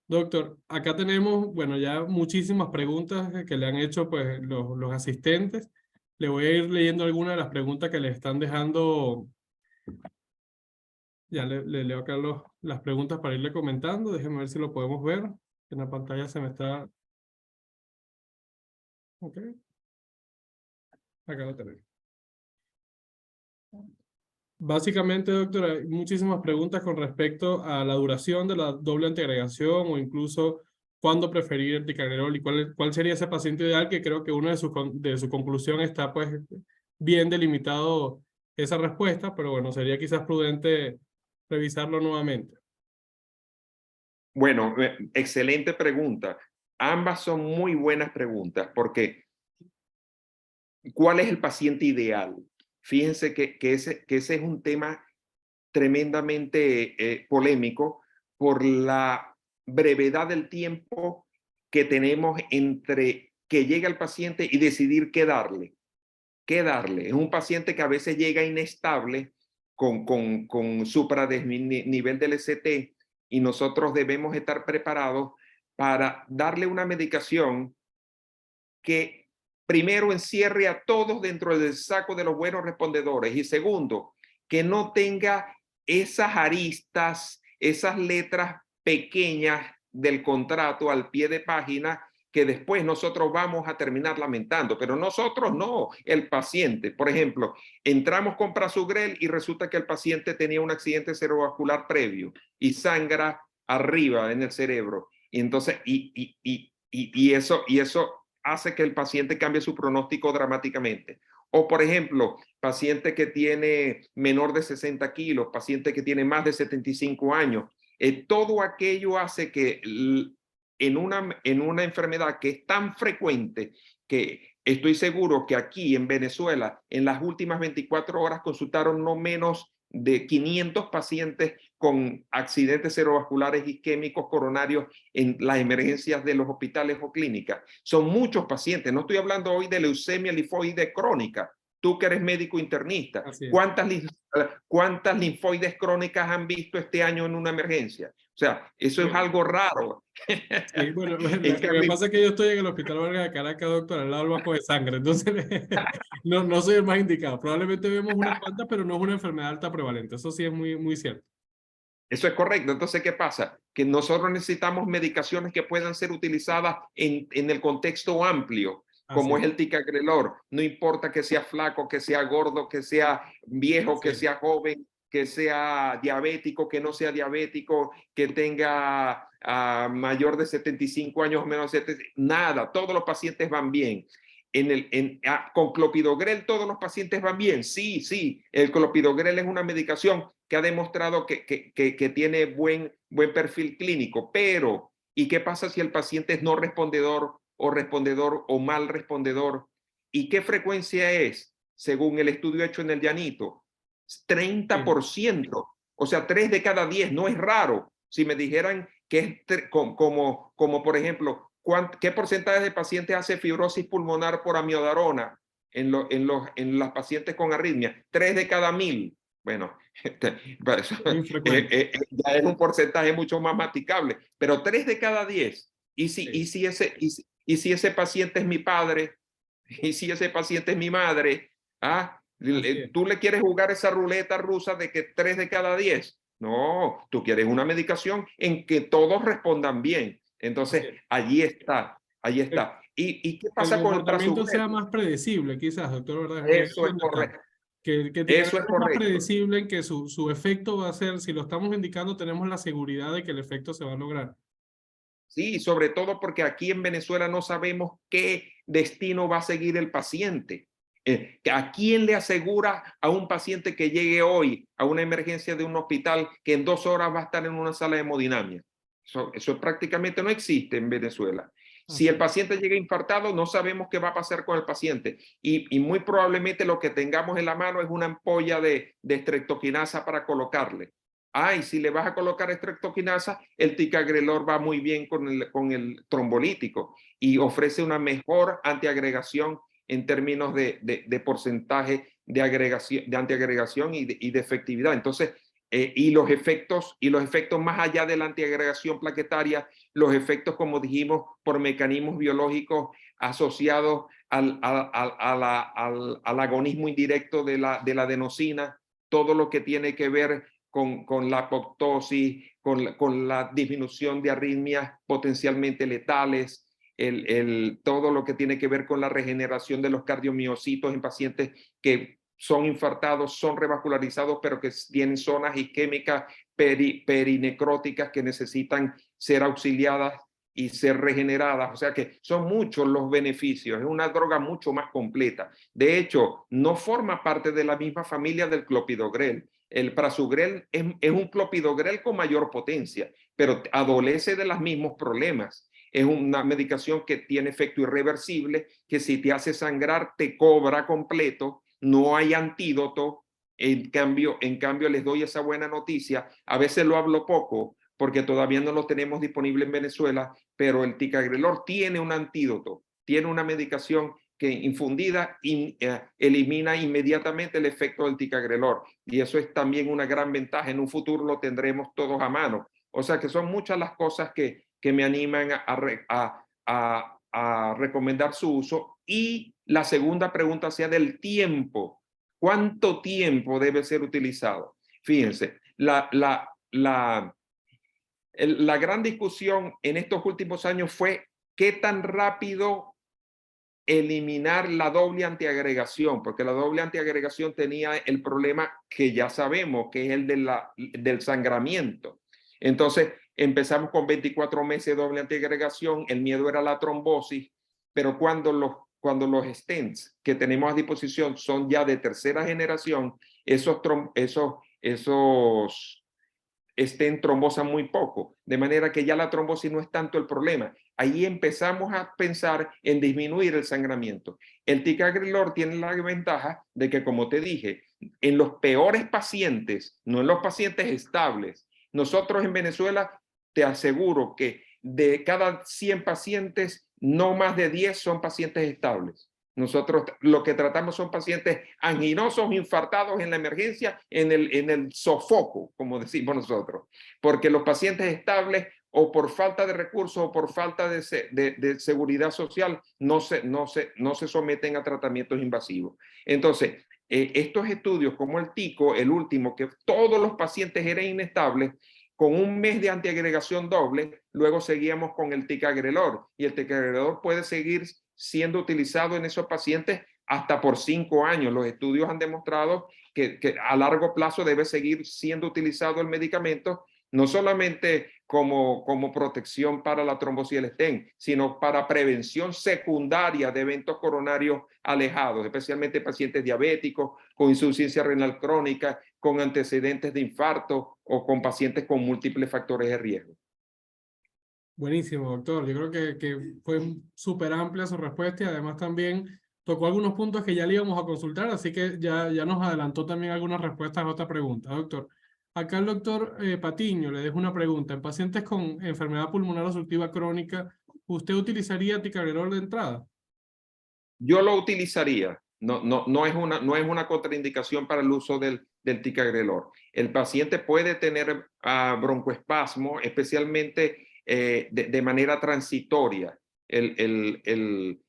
Speaker 1: Doctor, acá tenemos, bueno, ya muchísimas preguntas que le han hecho pues los asistentes. Le voy a ir leyendo algunas de las preguntas que le están dejando. Ya le leo acá las preguntas para irle comentando. Déjenme ver si lo podemos ver. En la pantalla se me está... Ok, acá lo tenemos. Básicamente, doctor, hay muchísimas preguntas con respecto a la duración de la doble antiagregación o incluso cuándo preferir el ticagrelor y cuál sería ese paciente ideal, que creo que una de su conclusión está pues bien delimitado esa respuesta, pero bueno, sería quizás prudente revisarlo nuevamente.
Speaker 2: Bueno, excelente pregunta. Ambas son muy buenas preguntas porque ¿cuál es el paciente ideal? Fíjense que ese es un tema tremendamente polémico por la brevedad del tiempo que tenemos entre que llega el paciente y decidir qué darle. ¿Qué darle? Es un paciente que a veces llega inestable con supradesnivel del ST y nosotros debemos estar preparados para darle una medicación que primero encierre a todos dentro del saco de los buenos respondedores y segundo, que no tenga esas aristas, esas letras pequeñas del contrato al pie de página que después nosotros vamos a terminar lamentando, pero nosotros no, el paciente. Por ejemplo, entramos con Prasugrel y resulta que el paciente tenía un accidente cerebrovascular previo y sangra arriba en el cerebro. Y entonces, eso hace que el paciente cambie su pronóstico dramáticamente. O, por ejemplo, paciente que tiene menor de 60 kilos, paciente que tiene más de 75 años, todo aquello hace que en una enfermedad que es tan frecuente que estoy seguro que aquí en Venezuela, en las últimas 24 horas consultaron no menos de 500 pacientes con accidentes cerebrovasculares isquémicos coronarios en las emergencias de los hospitales o clínicas. Son muchos pacientes. No estoy hablando hoy de leucemia linfoide crónica. Tú que eres médico internista, ¿cuántas linfoides crónicas han visto este año en una emergencia? O sea, eso es algo raro.
Speaker 1: Sí, bueno, lo que pasa es que yo estoy en el Hospital Vargas de Caracas, doctor, al lado del banco de sangre, entonces no soy el más indicado. Probablemente vemos unas cuantas, pero no es una enfermedad alta prevalente. Eso sí es muy cierto.
Speaker 2: Eso es correcto. Entonces, ¿qué pasa? Que nosotros necesitamos medicaciones que puedan ser utilizadas en el contexto amplio, como es el ticagrelor. No importa que sea flaco, que sea gordo, que sea viejo, que sea joven, que sea diabético, que no sea diabético, que tenga mayor de 75 años o menos, nada, todos los pacientes van bien. Con clopidogrel todos los pacientes van bien. Sí, el clopidogrel es una medicación que ha demostrado que tiene buen perfil clínico, pero ¿y qué pasa si el paciente es no respondedor o mal respondedor? ¿Y qué frecuencia es? Según el estudio hecho en el Llanito, 30%, o sea, 3 de cada 10, no es raro. Si me dijeran que es como por ejemplo, ¿qué porcentaje de pacientes hace fibrosis pulmonar por amiodarona en las pacientes con arritmia? 3 de cada 1000. Bueno, ya es un porcentaje mucho más masticable, pero 3 de cada 10. ¿Y si ese paciente es mi padre? ¿Y si ese paciente es mi madre? ¿Tú le quieres jugar esa ruleta rusa de que 3 de cada 10? No, tú quieres una medicación en que todos respondan bien. Entonces, allí está. ¿Y qué pasa con el
Speaker 1: comportamiento sea más predecible, quizás, doctor, ¿verdad?
Speaker 2: Eso es correcto.
Speaker 1: Que
Speaker 2: Eso es
Speaker 1: más
Speaker 2: correcto.
Speaker 1: predecible en que su efecto va a ser, si lo estamos indicando, tenemos la seguridad de que el efecto se va a lograr.
Speaker 2: Sí, sobre todo porque aquí en Venezuela no sabemos qué destino va a seguir el paciente. ¿A quién le asegura a un paciente que llegue hoy a una emergencia de un hospital que en 2 horas va a estar en una sala de hemodinamia? Eso prácticamente no existe en Venezuela. Si el paciente llega infartado, no sabemos qué va a pasar con el paciente. Y muy probablemente lo que tengamos en la mano es una ampolla de streptokinasa para colocarle. y si le vas a colocar estreptoquinasa, el ticagrelor va muy bien con el trombolítico y ofrece una mejor antiagregación en términos de porcentaje de antiagregación y de efectividad. Entonces, y los efectos más allá de la antiagregación plaquetaria, los efectos, como dijimos, por mecanismos biológicos asociados al agonismo indirecto de la adenosina, todo lo que tiene que ver con la apoptosis, con la disminución de arritmias potencialmente letales, todo lo que tiene que ver con la regeneración de los cardiomiocitos en pacientes que son infartados, son revascularizados, pero que tienen zonas isquémicas perinecróticas que necesitan ser auxiliadas y ser regeneradas. O sea que son muchos los beneficios. Es una droga mucho más completa. De hecho, no forma parte de la misma familia del clopidogrel. El prasugrel es un clopidogrel con mayor potencia, pero adolece de los mismos problemas. Es una medicación que tiene efecto irreversible, que si te hace sangrar te cobra completo, no hay antídoto. En cambio les doy esa buena noticia. A veces lo hablo poco porque todavía no lo tenemos disponible en Venezuela, pero el ticagrelor tiene un antídoto, tiene una medicación que infundida elimina inmediatamente el efecto del ticagrelor, y eso es también una gran ventaja. En un futuro lo tendremos todos a mano. O sea que son muchas las cosas que me animan a recomendar su uso. Y la segunda pregunta sea del tiempo. ¿Cuánto tiempo debe ser utilizado? Fíjense, la gran discusión en estos últimos años fue qué tan rápido eliminar la doble antiagregación, porque la doble antiagregación tenía el problema que ya sabemos, que es el del sangramiento. Entonces empezamos con 24 meses de doble antiagregación, el miedo era la trombosis, pero cuando los stents que tenemos a disposición son ya de tercera generación, esos trombosan muy poco, de manera que ya la trombosis no es tanto el problema. Ahí empezamos a pensar en disminuir el sangramiento. El ticagrelor tiene la ventaja de que, como te dije, en los peores pacientes, no en los pacientes estables, nosotros en Venezuela te aseguro que de cada 100 pacientes, no más de 10 son pacientes estables. Nosotros lo que tratamos son pacientes anginosos, infartados en la emergencia, en el sofoco, como decimos nosotros, porque los pacientes estables, o por falta de recursos o por falta de seguridad social, no se someten a tratamientos invasivos. Entonces, estos estudios como el TICO, el último, que todos los pacientes eran inestables, con un mes de antiagregación doble, luego seguíamos con el ticagrelor, y el ticagrelor puede seguir siendo utilizado en esos pacientes hasta por 5 años. Los estudios han demostrado que a largo plazo debe seguir siendo utilizado el medicamento, no solamente como protección para la trombosis del stent, sino para prevención secundaria de eventos coronarios alejados, especialmente pacientes diabéticos, con insuficiencia renal crónica, con antecedentes de infarto o con pacientes con múltiples factores de riesgo.
Speaker 1: Buenísimo, doctor. Yo creo que fue súper amplia su respuesta y además también tocó algunos puntos que ya le íbamos a consultar, así que ya nos adelantó también algunas respuestas a otra pregunta, doctor. Acá el doctor Patiño le dejo una pregunta. En pacientes con enfermedad pulmonar obstructiva crónica, ¿usted utilizaría ticagrelor de entrada?
Speaker 2: Yo lo utilizaría. No es una contraindicación para el uso del ticagrelor. El paciente puede tener broncoespasmo, especialmente de manera transitoria. El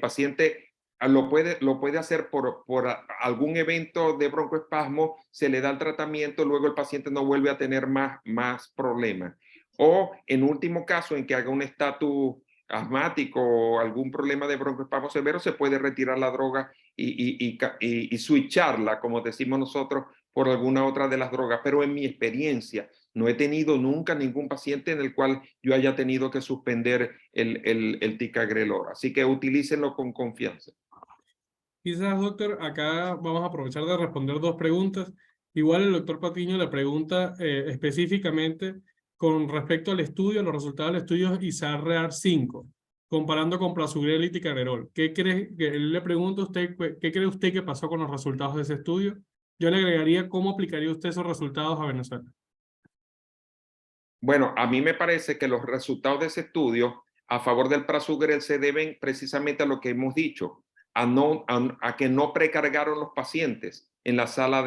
Speaker 2: paciente lo puede hacer por algún evento de broncoespasmo, se le da el tratamiento, luego el paciente no vuelve a tener más problemas. O en último caso, en que haga un estatus asmático o algún problema de broncoespasmo severo, se puede retirar la droga y switcharla, como decimos nosotros, por alguna otra de las drogas. Pero en mi experiencia, no he tenido nunca ningún paciente en el cual yo haya tenido que suspender el ticagrelor. Así que utilícenlo con confianza.
Speaker 1: Quizás, doctor, acá vamos a aprovechar de responder dos preguntas. Igual el doctor Patiño le pregunta específicamente con respecto al estudio, los resultados del estudio ISAR-REAR-5, comparando con prasugrel y ticagrelor. ¿Qué cree, que él le pregunta a usted, qué cree usted que pasó con los resultados de ese estudio? yo le agregaría cómo aplicaría usted esos resultados a Venezuela.
Speaker 2: Bueno, a mí me parece que los resultados de ese estudio a favor del prasugrel se deben precisamente a lo que hemos dicho, a que no precargaron los pacientes en la sala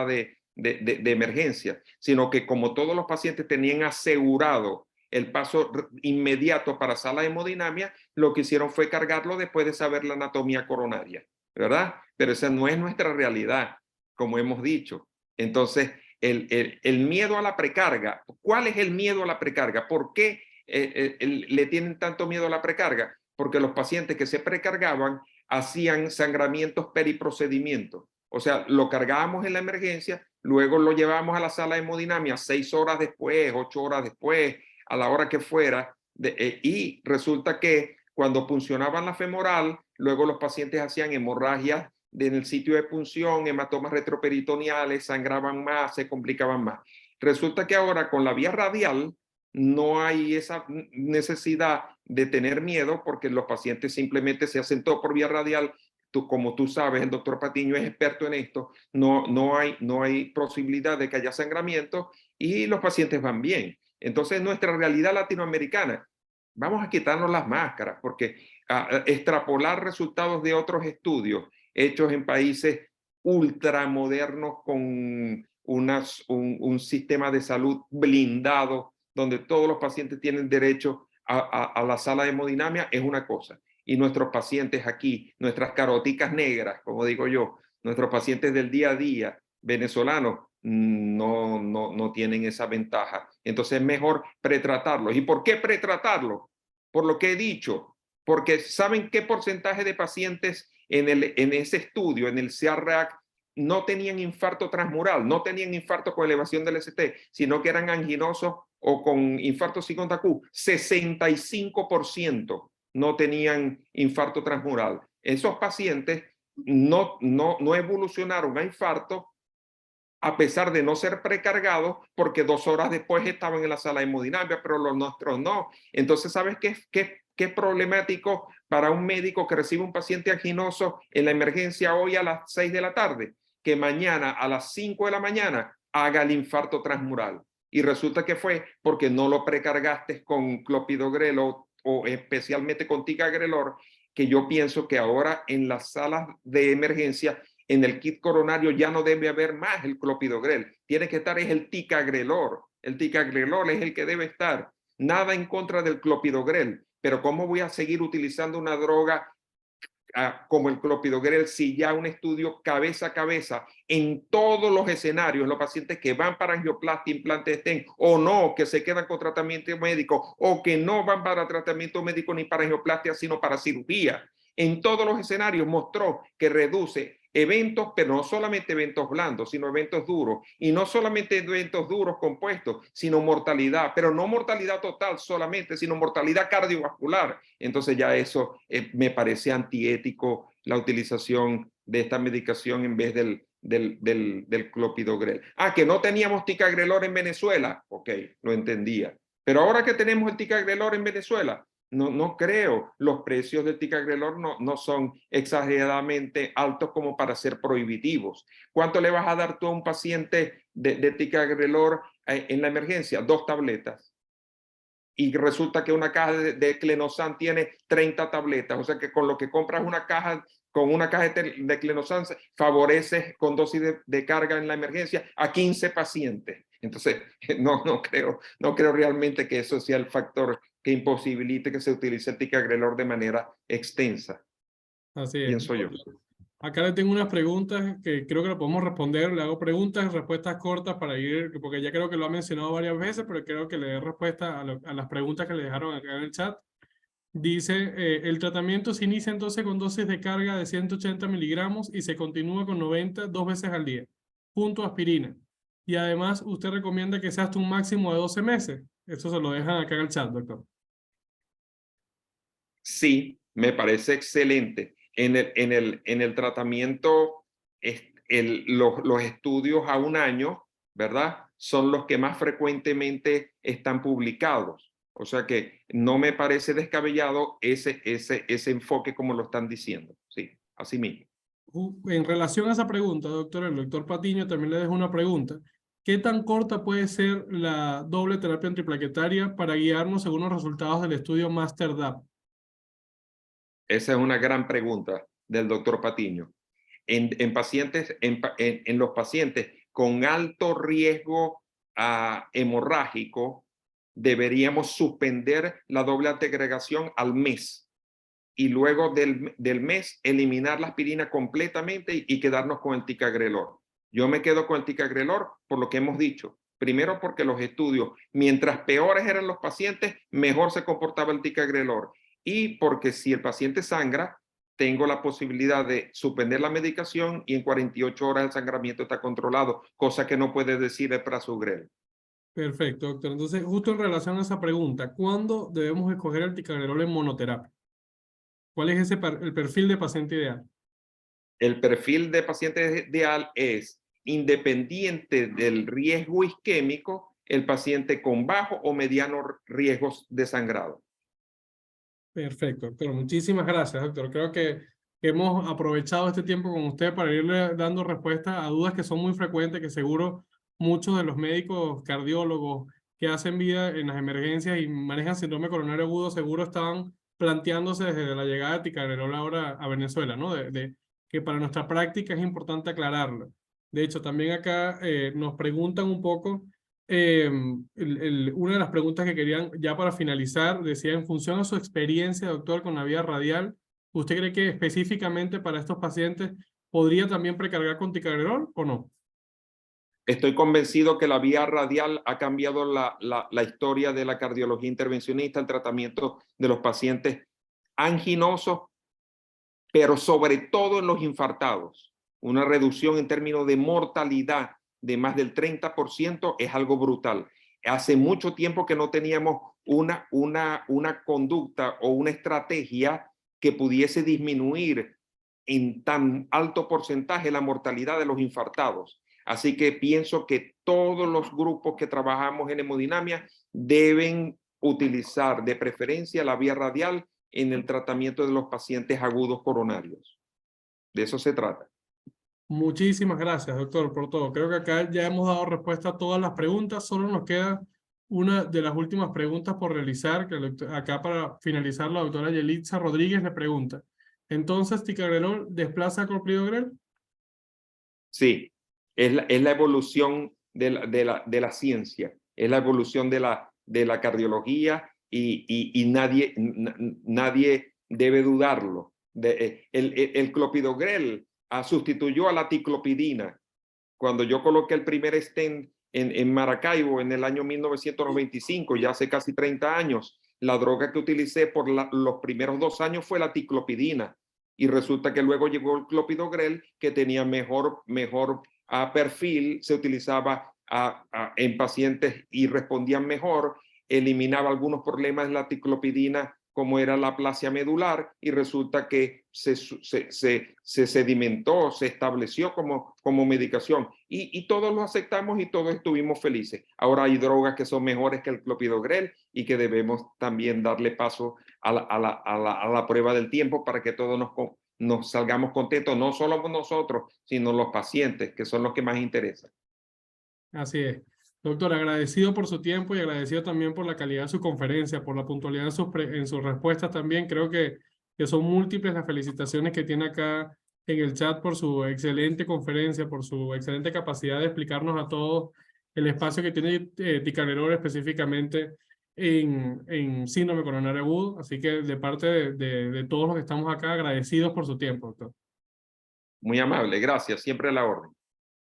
Speaker 2: de emergencia, sino que como todos los pacientes tenían asegurado el paso inmediato para sala de hemodinamia, lo que hicieron fue cargarlo después de saber la anatomía coronaria, ¿verdad? Pero esa no es nuestra realidad, como hemos dicho. Entonces, el miedo a la precarga. ¿Cuál es el miedo a la precarga? ¿Por qué le tienen tanto miedo a la precarga? Porque los pacientes que se precargaban hacían sangramientos periprocedimientos. O sea, lo cargábamos en la emergencia, luego lo llevábamos a la sala de hemodinamia 6 horas después, 8 horas después, a la hora que fuera, y resulta que cuando puncionaban la femoral, luego los pacientes hacían hemorragias en el sitio de punción, hematomas retroperitoneales, sangraban más, se complicaban más. Resulta que ahora con la vía radial no hay esa necesidad de tener miedo porque los pacientes simplemente se hacen todo por vía radial. Como tú sabes, el doctor Patiño es experto en esto, no hay posibilidad de que haya sangramiento y los pacientes van bien. Entonces, nuestra realidad latinoamericana, vamos a quitarnos las máscaras porque extrapolar resultados de otros estudios hechos en países ultramodernos con un sistema de salud blindado, donde todos los pacientes tienen derecho a la sala de hemodinamia, es una cosa. Y nuestros pacientes aquí, nuestras caroticas negras, como digo yo, nuestros pacientes del día a día venezolanos, no tienen esa ventaja. Entonces es mejor pretratarlos. ¿Y por qué pretratarlos? Por lo que he dicho, porque ¿saben qué porcentaje de pacientes en ese estudio, en el CRAC, no tenían infarto transmural, no tenían infarto con elevación del ST, sino que eran anginosos o con infarto Q? 65% no tenían infarto transmural. Esos pacientes no evolucionaron a infarto a pesar de no ser precargados, porque 2 horas después estaban en la sala de hemodinamia, pero los nuestros no. Entonces, ¿sabes qué es problemático para un médico que recibe un paciente anginoso en la emergencia hoy a las 6 de la tarde? Que mañana a las 5 de la mañana haga el infarto transmural. Y resulta que fue porque no lo precargaste con clopidogrel o especialmente con ticagrelor, que yo pienso que ahora en las salas de emergencia en el kit coronario ya no debe haber más el clopidogrel. Tiene que estar es el ticagrelor. El ticagrelor es el que debe estar. Nada en contra del clopidogrel. Pero ¿cómo voy a seguir utilizando una droga como el clopidogrel si ya un estudio cabeza a cabeza en todos los escenarios, los pacientes que van para angioplastia, implante de stent o no, que se quedan con tratamiento médico o que no van para tratamiento médico ni para angioplastia, sino para cirugía? En todos los escenarios mostró que reduce eventos, pero no solamente eventos blandos, sino eventos duros. Y no solamente eventos duros compuestos, sino mortalidad, pero no mortalidad total solamente, sino mortalidad cardiovascular. Entonces ya eso me parece antiético, la utilización de esta medicación en vez del clopidogrel. Que no teníamos ticagrelor en Venezuela. Ok, lo entendía. Pero ahora que tenemos el ticagrelor en Venezuela, no creo. Los precios del ticagrelor no son exageradamente altos como para ser prohibitivos. ¿Cuánto le vas a dar tú a un paciente de ticagrelor en la emergencia? 2 tabletas. Y resulta que una caja de Clenosan tiene 30 tabletas. O sea que con lo que compras una caja, con una caja de Clenosan, favoreces con dosis de carga en la emergencia a 15 pacientes. Entonces, no creo realmente que eso sea el factor que imposibilite que se utilice el ticagrelor de manera extensa.
Speaker 1: Así es.
Speaker 2: Pienso yo.
Speaker 1: Acá le tengo unas preguntas que creo que lo podemos responder. Le hago preguntas, respuestas cortas para ir, porque ya creo que lo ha mencionado varias veces, pero creo que le dé respuesta a las preguntas que le dejaron acá en el chat. Dice, el tratamiento se inicia entonces con dosis de carga de 180 miligramos y se continúa con 90 2 veces al día, junto a aspirina. Y además, usted recomienda que sea hasta un máximo de 12 meses. Eso se lo dejan acá en el chat, doctor.
Speaker 2: Sí, me parece excelente. En el tratamiento, los estudios a 1 año, ¿verdad? Son los que más frecuentemente están publicados. O sea que no me parece descabellado ese enfoque como lo están diciendo. Sí, así mismo.
Speaker 1: En relación a esa pregunta, doctor, el doctor Patiño también le dejo una pregunta. ¿Qué tan corta puede ser la doble terapia antiplaquetaria para guiarnos según los resultados del estudio MasterDAP?
Speaker 2: Esa es una gran pregunta del doctor Patiño. En los pacientes con alto riesgo hemorrágico, deberíamos suspender la doble antiagregación al mes y luego del mes eliminar la aspirina completamente y quedarnos con el ticagrelor. Yo me quedo con el ticagrelor por lo que hemos dicho. Primero porque los estudios, mientras peores eran los pacientes, mejor se comportaba el ticagrelor. Y porque si el paciente sangra, tengo la posibilidad de suspender la medicación y en 48 horas el sangramiento está controlado, cosa que no puede decir el prasugrel.
Speaker 1: Perfecto, doctor. Entonces, justo en relación a esa pregunta, ¿cuándo debemos escoger el ticagrelor en monoterapia? ¿Cuál es el perfil de paciente ideal?
Speaker 2: El perfil de paciente ideal es, independiente del riesgo isquémico, el paciente con bajo o mediano riesgos de sangrado.
Speaker 1: Perfecto, doctor. Muchísimas gracias, doctor. Creo que hemos aprovechado este tiempo con usted para irle dando respuesta a dudas que son muy frecuentes, que seguro muchos de los médicos cardiólogos que hacen vida en las emergencias y manejan síndrome coronario agudo seguro estaban planteándose desde la llegada de ticagrelor ahora a Venezuela, ¿no? De que para nuestra práctica es importante aclararlo. De hecho, también acá nos preguntan un poco una de las preguntas que querían, ya para finalizar, decía, en función a su experiencia, doctor, con la vía radial, ¿usted cree que específicamente para estos pacientes podría también precargar con ticagrelor o no?
Speaker 2: Estoy convencido que la vía radial ha cambiado la historia de la cardiología intervencionista, el tratamiento de los pacientes anginosos, pero sobre todo en los infartados. Una reducción en términos de mortalidad de más del 30% es algo brutal. Hace mucho tiempo que no teníamos una conducta o una estrategia que pudiese disminuir en tan alto porcentaje la mortalidad de los infartados. Así que pienso que todos los grupos que trabajamos en hemodinamia deben utilizar de preferencia la vía radial en el tratamiento de los pacientes agudos coronarios. De eso se trata.
Speaker 1: Muchísimas gracias, doctor, por todo. Creo que acá ya hemos dado respuesta a todas las preguntas. Solo nos queda una de las últimas preguntas por realizar, que acá para finalizar la doctora Yelitza Rodríguez le pregunta. Entonces, ¿ticagrelor desplaza a clopidogrel?
Speaker 2: Sí, es la evolución de la ciencia, es la evolución de la cardiología y nadie debe dudarlo. El clopidogrel sustituyó a la ticlopidina. Cuando yo coloqué el primer stent en Maracaibo en el año 1995, ya hace casi 30 años, la droga que utilicé por los primeros 2 años fue la ticlopidina. Y resulta que luego llegó el clopidogrel, que tenía mejor perfil, se utilizaba en pacientes y respondían mejor, eliminaba algunos problemas de la ticlopidina, como era la aplasia medular, y resulta que se sedimentó, se estableció como medicación. Y todos lo aceptamos y todos estuvimos felices. Ahora hay drogas que son mejores que el clopidogrel y que debemos también darle paso a la prueba del tiempo para que todos nos salgamos contentos, no solo nosotros, sino los pacientes, que son los que más interesan.
Speaker 1: Así es. Doctor, agradecido por su tiempo y agradecido también por la calidad de su conferencia, por la puntualidad en sus respuestas también. Creo que son múltiples las felicitaciones que tiene acá en el chat por su excelente conferencia, por su excelente capacidad de explicarnos a todos el espacio que tiene ticagrelor específicamente en síndrome coronario agudo. Así que de parte de todos los que estamos acá, agradecidos por su tiempo, doctor.
Speaker 2: Muy amable, gracias, siempre a la orden.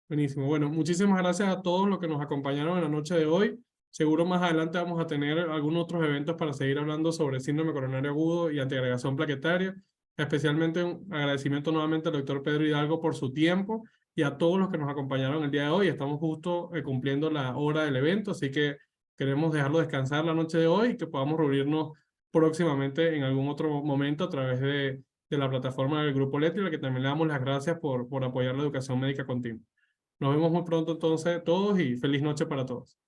Speaker 1: Buenísimo. Bueno, muchísimas gracias a todos los que nos acompañaron en la noche de hoy. Seguro más adelante vamos a tener algunos otros eventos para seguir hablando sobre síndrome coronario agudo y antiagregación plaquetaria. Especialmente un agradecimiento nuevamente al doctor Pedro Hidalgo por su tiempo y a todos los que nos acompañaron el día de hoy. Estamos justo cumpliendo la hora del evento, así que queremos dejarlo descansar la noche de hoy y que podamos reunirnos próximamente en algún otro momento a través de la plataforma del Grupo Letri, a la que también le damos las gracias por apoyar la educación médica continua. Nos vemos muy pronto entonces todos y feliz noche para todos.